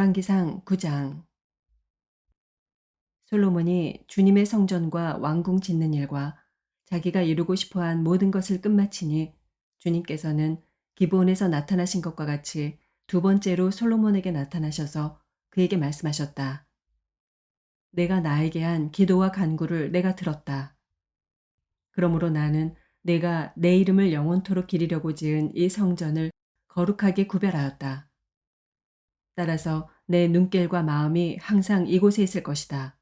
열왕기상 9장. 솔로몬이 주님의 성전과 왕궁 짓는 일과 자기가 이루고 싶어한 모든 것을 끝마치니 주님께서는 기브온에서 나타나신 것과 같이 두 번째로 솔로몬에게 나타나셔서 그에게 말씀하셨다. 내가 나에게 한 기도와 간구를 내가 들었다. 그러므로 나는 내가 내 이름을 영원토록 기리려고 지은 이 성전을 거룩하게 구별하였다. 따라서 내 눈길과 마음이 항상 이곳에 있을 것이다.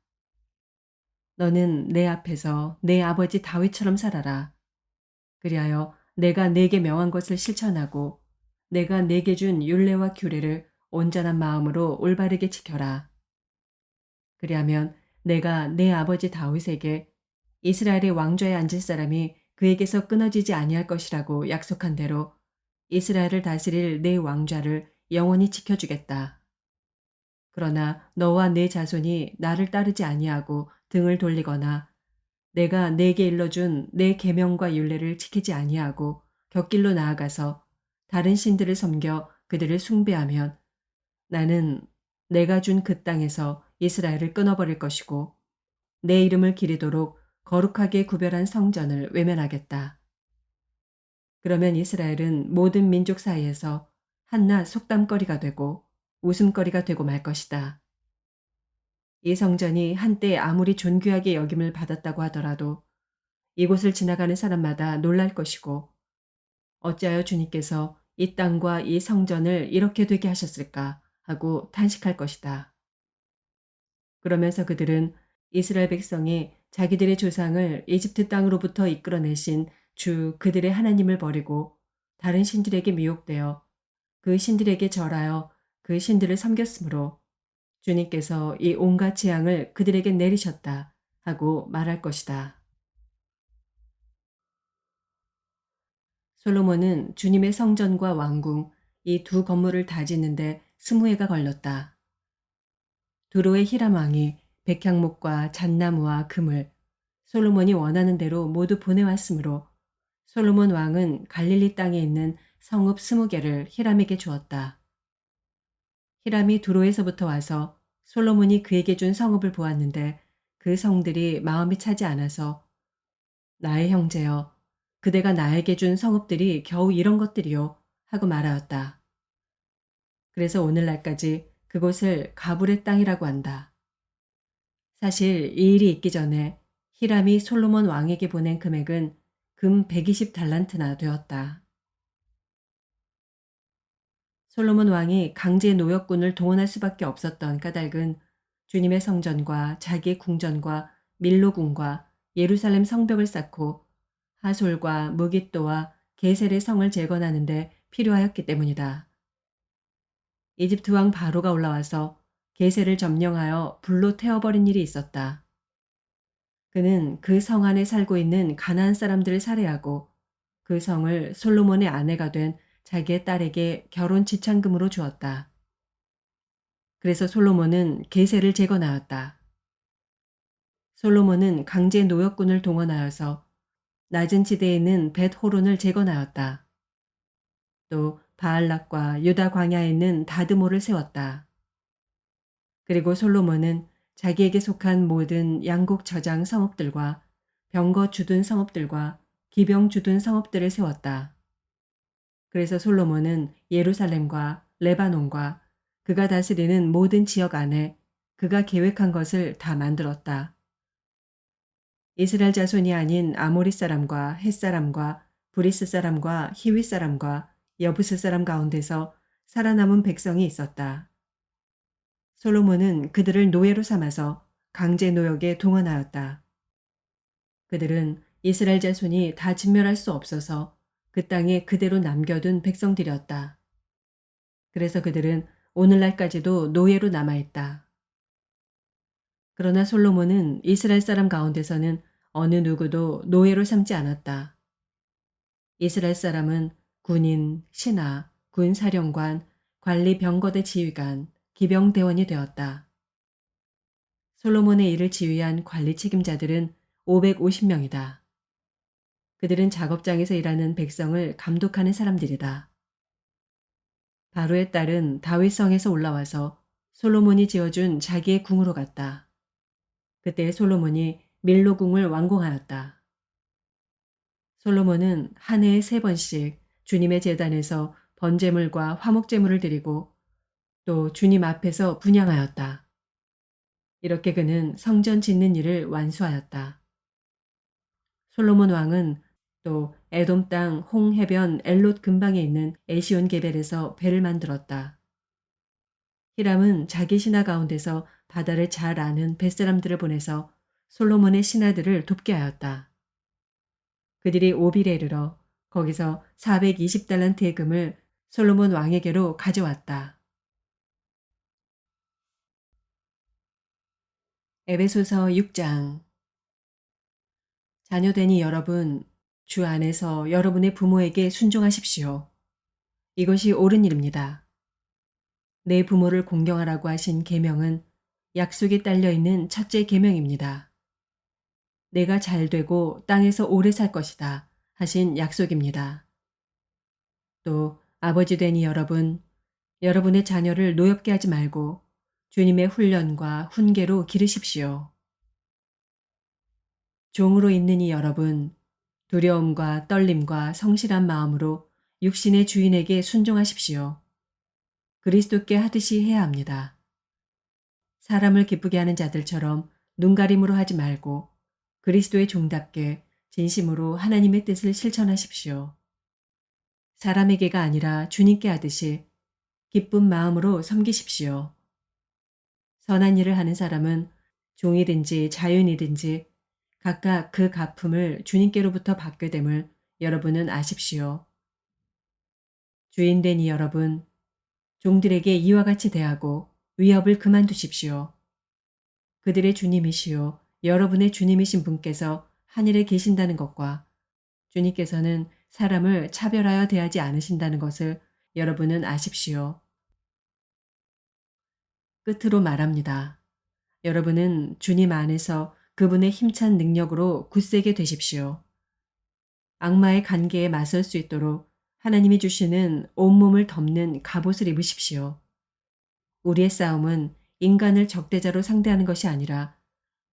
너는 내 앞에서 내 아버지 다윗처럼 살아라. 그리하여 내가 네게 명한 것을 실천하고 내가 네게 준 율례와 규례를 온전한 마음으로 올바르게 지켜라. 그리하면 내가 내 아버지 다윗에게 이스라엘의 왕좌에 앉을 사람이 그에게서 끊어지지 아니할 것이라고 약속한 대로 이스라엘을 다스릴 내 왕좌를 영원히 지켜주겠다. 그러나 너와 네 자손이 나를 따르지 아니하고 등을 돌리거나 내가 네게 일러준 내 계명과 율례를 지키지 아니하고 곁길로 나아가서 다른 신들을 섬겨 그들을 숭배하면 나는 내가 준 그 땅에서 이스라엘을 끊어버릴 것이고 내 이름을 기리도록 거룩하게 구별한 성전을 외면하겠다. 그러면 이스라엘은 모든 민족 사이에서 한낱 속담거리가 되고 웃음거리가 되고 말 것이다. 이 성전이 한때 아무리 존귀하게 여김을 받았다고 하더라도 이곳을 지나가는 사람마다 놀랄 것이고 어찌하여 주님께서 이 땅과 이 성전을 이렇게 되게 하셨을까 하고 탄식할 것이다. 그러면서 그들은 이스라엘 백성이 자기들의 조상을 이집트 땅으로부터 이끌어내신 주 그들의 하나님을 버리고 다른 신들에게 미혹되어 그 신들에게 절하여 그 신들을 섬겼으므로 주님께서 이 온갖 재앙을 그들에게 내리셨다 하고 말할 것이다. 솔로몬은 주님의 성전과 왕궁 이 두 건물을 다 짓는데 20해가 걸렸다. 두로의 히람 왕이 백향목과 잣나무와 금을 솔로몬이 원하는 대로 모두 보내왔으므로 솔로몬 왕은 갈릴리 땅에 있는 성읍 20개를 히람에게 주었다. 히람이 두로에서부터 와서 솔로몬이 그에게 준 성읍을 보았는데 그 성들이 마음이 차지 않아서 나의 형제여 그대가 나에게 준 성읍들이 겨우 이런 것들이요 하고 말하였다. 그래서 오늘날까지 그곳을 가불의 땅이라고 한다. 사실 이 일이 있기 전에 히람이 솔로몬 왕에게 보낸 금액은 금 120달란트나 되었다. 솔로몬 왕이 강제 노역군을 동원할 수밖에 없었던 까닭은 주님의 성전과 자기의 궁전과 밀로궁과 예루살렘 성벽을 쌓고 하솔과 무깃도와 게셀의 성을 재건하는 데 필요하였기 때문이다. 이집트 왕 바로가 올라와서 게셀을 점령하여 불로 태워버린 일이 있었다. 그는 그 성 안에 살고 있는 가나안 사람들을 살해하고 그 성을 솔로몬의 아내가 된 자기의 딸에게 결혼 지참금으로 주었다. 그래서 솔로몬은 게셀을 재건하였다. 솔로몬은 강제 노역군을 동원하여서 낮은 지대에 있는 벳호론을 재건하였다. 또 바알락과 유다 광야에 있는 다드모를 세웠다. 그리고 솔로몬은 자기에게 속한 모든 양곡 저장 성읍들과 병거 주둔 성읍들과 기병 주둔 성읍들을 세웠다. 그래서 솔로몬은 예루살렘과 레바논과 그가 다스리는 모든 지역 안에 그가 계획한 것을 다 만들었다. 이스라엘 자손이 아닌 아모리 사람과 헷 사람과 브리스 사람과 히윗 사람과 여부스 사람 가운데서 살아남은 백성이 있었다. 솔로몬은 그들을 노예로 삼아서 강제 노역에 동원하였다. 그들은 이스라엘 자손이 다 진멸할 수 없어서 그 땅에 그대로 남겨둔 백성들이었다. 그래서 그들은 오늘날까지도 노예로 남아있다. 그러나 솔로몬은 이스라엘 사람 가운데서는 어느 누구도 노예로 삼지 않았다. 이스라엘 사람은 군인, 신하, 군사령관, 관리 병거대 지휘관, 기병대원이 되었다. 솔로몬의 일을 지휘한 관리 책임자들은 550명이다. 그들은 작업장에서 일하는 백성을 감독하는 사람들이다. 바로의 딸은 다윗성에서 올라와서 솔로몬이 지어준 자기의 궁으로 갔다. 그때 솔로몬이 밀로궁을 완공하였다. 솔로몬은 한 해에 3번씩 주님의 제단에서 번제물과 화목제물을 드리고 또 주님 앞에서 분향하였다. 이렇게 그는 성전 짓는 일을 완수하였다. 솔로몬 왕은 또 에돔 땅 홍해변 엘롯 근방에 있는 에시온 게벨에서 배를 만들었다. 히람은 자기 신하 가운데서 바다를 잘 아는 뱃사람들을 보내서 솔로몬의 신하들을 돕게 하였다. 그들이 오빌에 이르러 거기서 420달란트의 금을 솔로몬 왕에게로 가져왔다. 에베소서 6장. 자녀되니 여러분, 주 안에서 여러분의 부모에게 순종하십시오. 이것이 옳은 일입니다. 내 부모를 공경하라고 하신 계명은 약속이 딸려 있는 첫째 계명입니다. 내가 잘 되고 땅에서 오래 살 것이다 하신 약속입니다. 또 아버지 되니 여러분, 여러분의 자녀를 노엽게 하지 말고 주님의 훈련과 훈계로 기르십시오. 종으로 있느니 여러분, 두려움과 떨림과 성실한 마음으로 육신의 주인에게 순종하십시오. 그리스도께 하듯이 해야 합니다. 사람을 기쁘게 하는 자들처럼 눈가림으로 하지 말고 그리스도의 종답게 진심으로 하나님의 뜻을 실천하십시오. 사람에게가 아니라 주님께 하듯이 기쁜 마음으로 섬기십시오. 선한 일을 하는 사람은 종이든지 자유인이든지 각각 그 갚음을 주님께로부터 받게 됨을 여러분은 아십시오. 주인되니 여러분, 종들에게 이와 같이 대하고 위협을 그만두십시오. 그들의 주님이시요 여러분의 주님이신 분께서 하늘에 계신다는 것과 주님께서는 사람을 차별하여 대하지 않으신다는 것을 여러분은 아십시오. 끝으로 말합니다. 여러분은 주님 안에서 그분의 힘찬 능력으로 굳세게 되십시오. 악마의 관계에 맞설 수 있도록 하나님이 주시는 온몸을 덮는 갑옷을 입으십시오. 우리의 싸움은 인간을 적대자로 상대하는 것이 아니라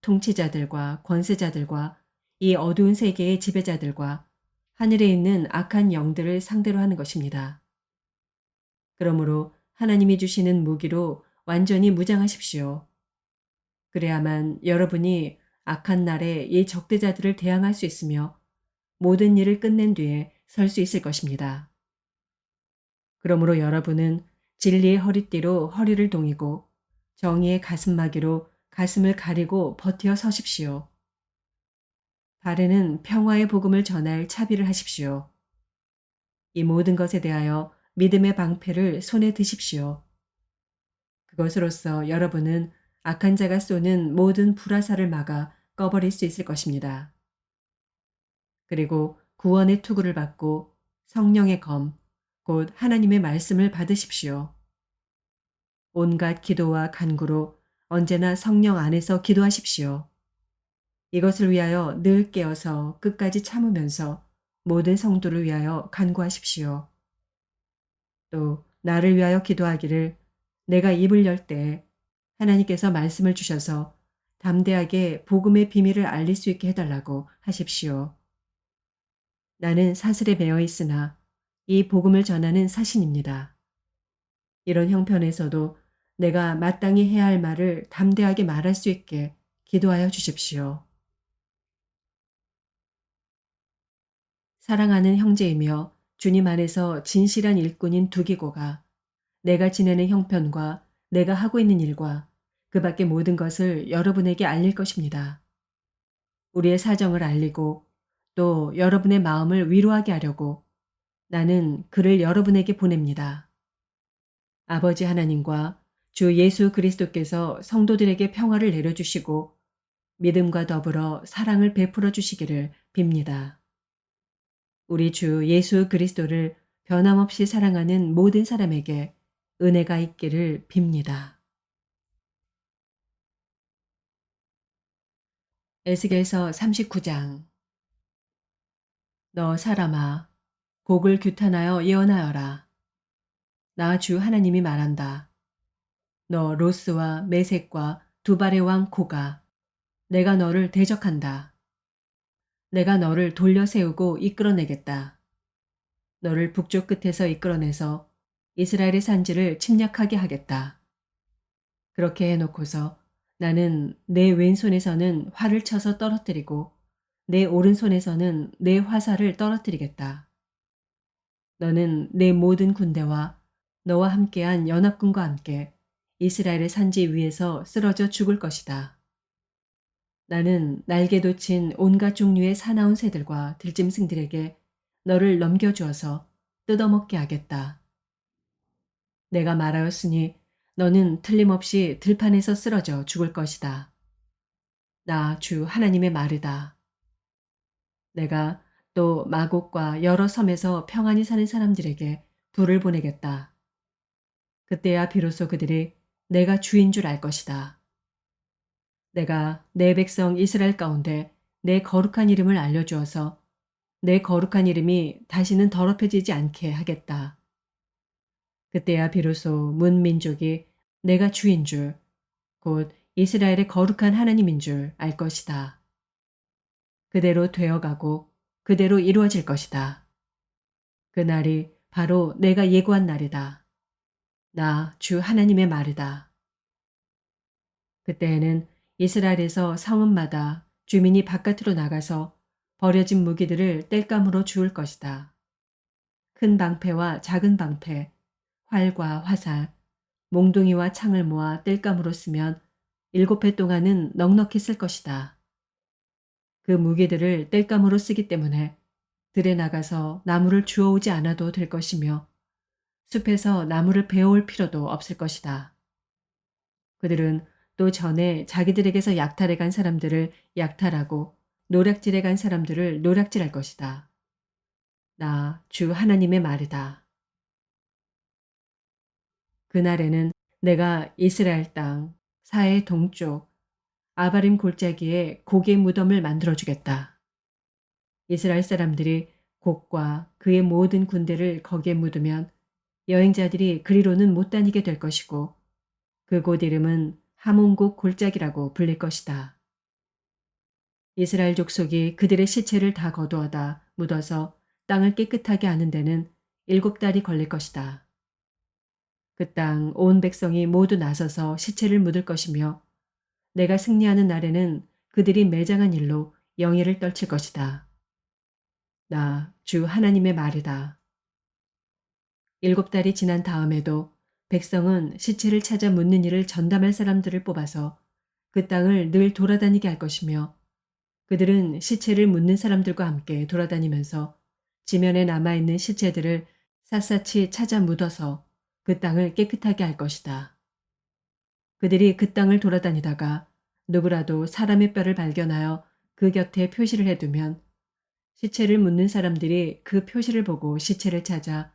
통치자들과 권세자들과 이 어두운 세계의 지배자들과 하늘에 있는 악한 영들을 상대로 하는 것입니다. 그러므로 하나님이 주시는 무기로 완전히 무장하십시오. 그래야만 여러분이 악한 날에 이 적대자들을 대항할 수 있으며 모든 일을 끝낸 뒤에 설 수 있을 것입니다. 그러므로 여러분은 진리의 허리띠로 허리를 동이고 정의의 가슴마개로 가슴을 가리고 버티어 서십시오. 발에는 평화의 복음을 전할 차비를 하십시오. 이 모든 것에 대하여 믿음의 방패를 손에 드십시오. 그것으로써 여러분은 악한 자가 쏘는 모든 불화살을 막아 꺼버릴 수 있을 것입니다. 그리고 구원의 투구를 받고 성령의 검, 곧 하나님의 말씀을 받으십시오. 온갖 기도와 간구로 언제나 성령 안에서 기도하십시오. 이것을 위하여 늘 깨어서 끝까지 참으면서 모든 성도를 위하여 간구하십시오. 또 나를 위하여 기도하기를 내가 입을 열 때 하나님께서 말씀을 주셔서 담대하게 복음의 비밀을 알릴 수 있게 해달라고 하십시오. 나는 사슬에 매어 있으나 이 복음을 전하는 사신입니다. 이런 형편에서도 내가 마땅히 해야 할 말을 담대하게 말할 수 있게 기도하여 주십시오. 사랑하는 형제이며 주님 안에서 진실한 일꾼인 두기고가 내가 지내는 형편과 내가 하고 있는 일과 그 밖의 모든 것을 여러분에게 알릴 것입니다. 우리의 사정을 알리고 또 여러분의 마음을 위로하게 하려고 나는 그를 여러분에게 보냅니다. 아버지 하나님과 주 예수 그리스도께서 성도들에게 평화를 내려주시고 믿음과 더불어 사랑을 베풀어 주시기를 빕니다. 우리 주 예수 그리스도를 변함없이 사랑하는 모든 사람에게 은혜가 있기를 빕니다. 에스겔서 39장. 너 사람아, 곡을 규탄하여 예언하여라. 나 주 하나님이 말한다. 너 로스와 메색과 두발의 왕 고가, 내가 너를 대적한다. 내가 너를 돌려 세우고 이끌어내겠다. 너를 북쪽 끝에서 이끌어내서 이스라엘의 산지를 침략하게 하겠다. 그렇게 해놓고서 나는 내 왼손에서는 활을 쳐서 떨어뜨리고 내 오른손에서는 내 화살을 떨어뜨리겠다. 너는 내 모든 군대와 너와 함께한 연합군과 함께 이스라엘의 산지 위에서 쓰러져 죽을 것이다. 나는 날개 돋친 온갖 종류의 사나운 새들과 들짐승들에게 너를 넘겨주어서 뜯어먹게 하겠다. 내가 말하였으니 너는 틀림없이 들판에서 쓰러져 죽을 것이다. 나 주 하나님의 말이다. 내가 또 마곡과 여러 섬에서 평안히 사는 사람들에게 불을 보내겠다. 그때야 비로소 그들이 내가 주인 줄 알 것이다. 내가 내 백성 이스라엘 가운데 내 거룩한 이름을 알려주어서 내 거룩한 이름이 다시는 더럽혀지지 않게 하겠다. 그때야 비로소 문 민족이 내가 주인 줄, 곧 이스라엘의 거룩한 하나님인 줄 알 것이다. 그대로 되어가고 그대로 이루어질 것이다. 그날이 바로 내가 예고한 날이다. 나 주 하나님의 말이다. 그때에는 이스라엘에서 성읍마다 주민이 바깥으로 나가서 버려진 무기들을 땔감으로 주울 것이다. 큰 방패와 작은 방패, 활과 화살, 몽둥이와 창을 모아 땔감으로 쓰면 7해 동안은 넉넉히 쓸 것이다. 그 무기들을 땔감으로 쓰기 때문에 들에 나가서 나무를 주워오지 않아도 될 것이며 숲에서 나무를 베어올 필요도 없을 것이다. 그들은 또 전에 자기들에게서 약탈해 간 사람들을 약탈하고 노략질해 간 사람들을 노략질할 것이다. 나 주 하나님의 말이다. 그날에는 내가 이스라엘 땅 사해 동쪽 아바림 골짜기에 고기의 무덤을 만들어주겠다. 이스라엘 사람들이 곡과 그의 모든 군대를 거기에 묻으면 여행자들이 그리로는 못 다니게 될 것이고 그곳 이름은 하몬곡 골짜기라고 불릴 것이다. 이스라엘 족속이 그들의 시체를 다 거두어다 묻어서 땅을 깨끗하게 하는 데는 7달이 걸릴 것이다. 그 땅 온 백성이 모두 나서서 시체를 묻을 것이며 내가 승리하는 날에는 그들이 매장한 일로 영예를 떨칠 것이다. 나 주 하나님의 말이다. 7달이 지난 다음에도 백성은 시체를 찾아 묻는 일을 전담할 사람들을 뽑아서 그 땅을 늘 돌아다니게 할 것이며 그들은 시체를 묻는 사람들과 함께 돌아다니면서 지면에 남아있는 시체들을 샅샅이 찾아 묻어서 그 땅을 깨끗하게 할 것이다. 그들이 그 땅을 돌아다니다가 누구라도 사람의 뼈를 발견하여 그 곁에 표시를 해두면 시체를 묻는 사람들이 그 표시를 보고 시체를 찾아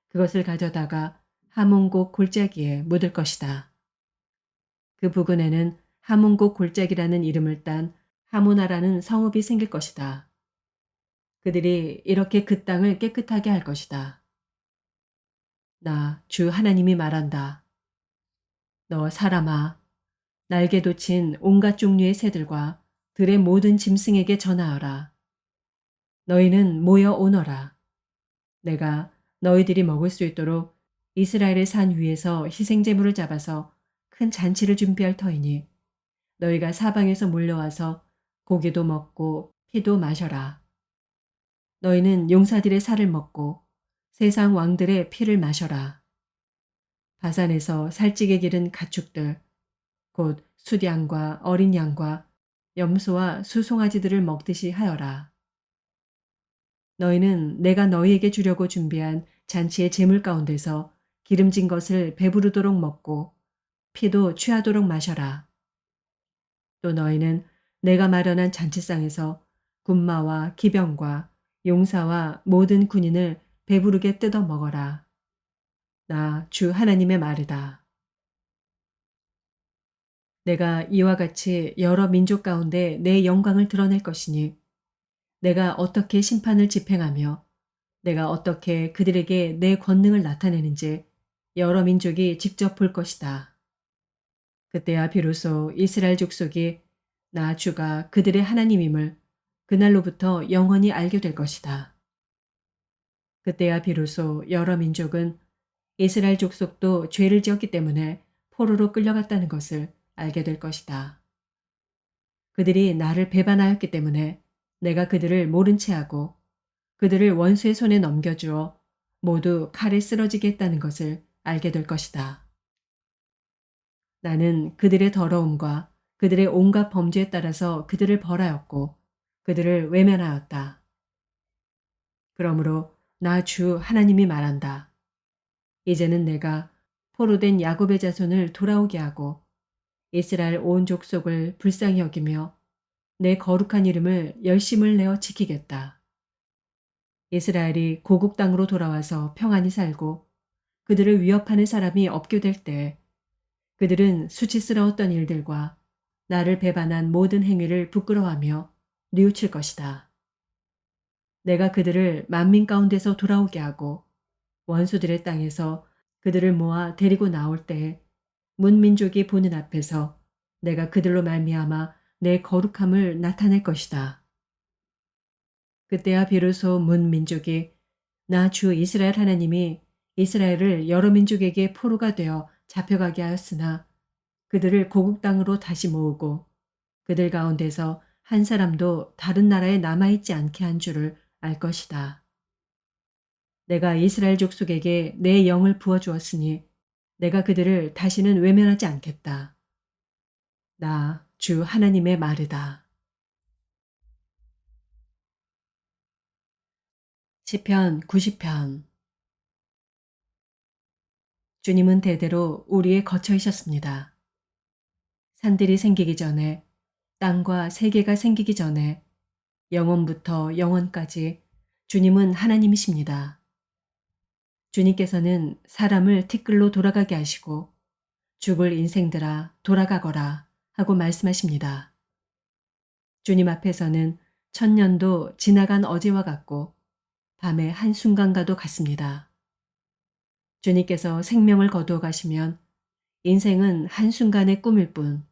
그것을 가져다가 하몬곡 골짜기에 묻을 것이다. 그 부근에는 하몬곡 골짜기라는 이름을 딴 하모나라는 성읍이 생길 것이다. 그들이 이렇게 그 땅을 깨끗하게 할 것이다. 나 주 하나님이 말한다. 너 사람아, 날개 돋친 온갖 종류의 새들과 들의 모든 짐승에게 전하여라. 너희는 모여 오너라. 내가 너희들이 먹을 수 있도록 이스라엘의 산 위에서 희생제물을 잡아서 큰 잔치를 준비할 터이니 너희가 사방에서 몰려와서 고기도 먹고 피도 마셔라. 너희는 용사들의 살을 먹고 세상 왕들의 피를 마셔라. 바산에서 살찌게 기른 가축들, 곧 수량과 어린 양과 염소와 수송아지들을 먹듯이 하여라. 너희는 내가 너희에게 주려고 준비한 잔치의 제물 가운데서 기름진 것을 배부르도록 먹고 피도 취하도록 마셔라. 또 너희는 내가 마련한 잔치상에서 군마와 기병과 용사와 모든 군인을 배부르게 뜯어 먹어라. 나 주 하나님의 말이다. 내가 이와 같이 여러 민족 가운데 내 영광을 드러낼 것이니 내가 어떻게 심판을 집행하며 내가 어떻게 그들에게 내 권능을 나타내는지 여러 민족이 직접 볼 것이다. 그때야 비로소 이스라엘 족속이 나 주가 그들의 하나님임을 그날로부터 영원히 알게 될 것이다. 그때야 비로소 여러 민족은 이스라엘 족속도 죄를 지었기 때문에 포로로 끌려갔다는 것을 알게 될 것이다. 그들이 나를 배반하였기 때문에 내가 그들을 모른 채 하고 그들을 원수의 손에 넘겨주어 모두 칼에 쓰러지게 했다는 것을 알게 될 것이다. 나는 그들의 더러움과 그들의 온갖 범죄에 따라서 그들을 벌하였고 그들을 외면하였다. 그러므로 나 주 하나님이 말한다. 이제는 내가 포로된 야곱의 자손을 돌아오게 하고 이스라엘 온 족속을 불쌍히 여기며 내 거룩한 이름을 열심을 내어 지키겠다. 이스라엘이 고국 땅으로 돌아와서 평안히 살고 그들을 위협하는 사람이 없게 될 때 그들은 수치스러웠던 일들과 나를 배반한 모든 행위를 부끄러워하며 뉘우칠 것이다. 내가 그들을 만민 가운데서 돌아오게 하고 원수들의 땅에서 그들을 모아 데리고 나올 때 문민족이 보는 앞에서 내가 그들로 말미암아 내 거룩함을 나타낼 것이다. 그때야 비로소 문민족이 나 주 이스라엘 하나님이 이스라엘을 여러 민족에게 포로가 되어 잡혀가게 하였으나 그들을 고국 땅으로 다시 모으고 그들 가운데서 한 사람도 다른 나라에 남아있지 않게 한 줄을 알 것이다. 내가 이스라엘 족속에게 내 영을 부어주었으니 내가 그들을 다시는 외면하지 않겠다. 나 주 하나님의 말이다. 시편 90편. 주님은 대대로 우리의 거처이셨습니다. 산들이 생기기 전에, 땅과 세계가 생기기 전에, 영원부터 영원까지 주님은 하나님이십니다. 주님께서는 사람을 티끌로 돌아가게 하시고 죽을 인생들아 돌아가거라 하고 말씀하십니다. 주님 앞에서는 천년도 지나간 어제와 같고 밤의 한순간과도 같습니다. 주님께서 생명을 거두어 가시면 인생은 한순간의 꿈일 뿐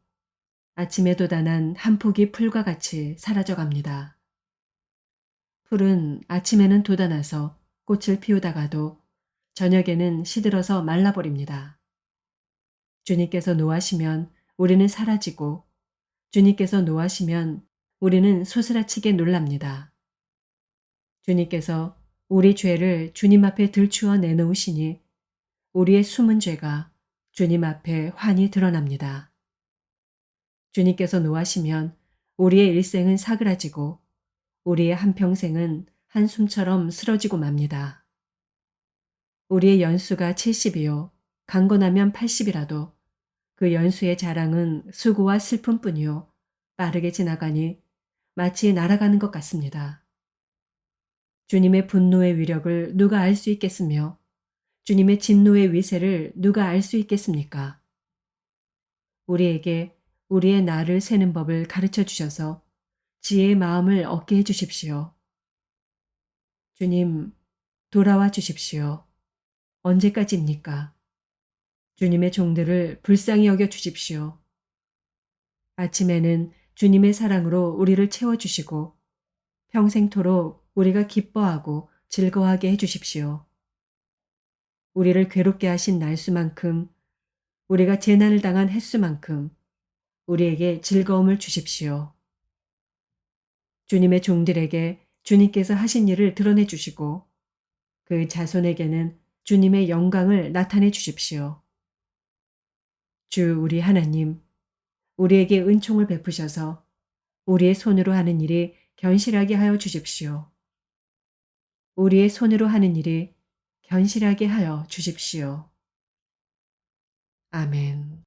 아침에 돋아난 한 폭이 풀과 같이 사라져 갑니다. 풀은 아침에는 돋아나서 꽃을 피우다가도 저녁에는 시들어서 말라버립니다. 주님께서 노하시면 우리는 사라지고 주님께서 노하시면 우리는 소스라치게 놀랍니다. 주님께서 우리 죄를 주님 앞에 들추어 내놓으시니 우리의 숨은 죄가 주님 앞에 환히 드러납니다. 주님께서 노하시면 우리의 일생은 사그라지고 우리의 한평생은 한숨처럼 쓰러지고 맙니다. 우리의 연수가 70이요 강건하면 80이라도 그 연수의 자랑은 수고와 슬픔뿐이요 빠르게 지나가니 마치 날아가는 것 같습니다. 주님의 분노의 위력을 누가 알 수 있겠으며 주님의 진노의 위세를 누가 알 수 있겠습니까? 우리에게 우리의 날을 세는 법을 가르쳐 주셔서 지혜의 마음을 얻게 해 주십시오. 주님, 돌아와 주십시오. 언제까지입니까? 주님의 종들을 불쌍히 여겨 주십시오. 아침에는 주님의 사랑으로 우리를 채워주시고 평생토록 우리가 기뻐하고 즐거워하게 해주십시오. 우리를 괴롭게 하신 날수만큼 우리가 재난을 당한 횟수만큼 우리에게 즐거움을 주십시오. 주님의 종들에게 주님께서 하신 일을 드러내 주시고 그 자손에게는 주님의 영광을 나타내 주십시오. 주 우리 하나님, 우리에게 은총을 베푸셔서 우리의 손으로 하는 일이 견실하게 하여 주십시오. 우리의 손으로 하는 일이 견실하게 하여 주십시오. 아멘.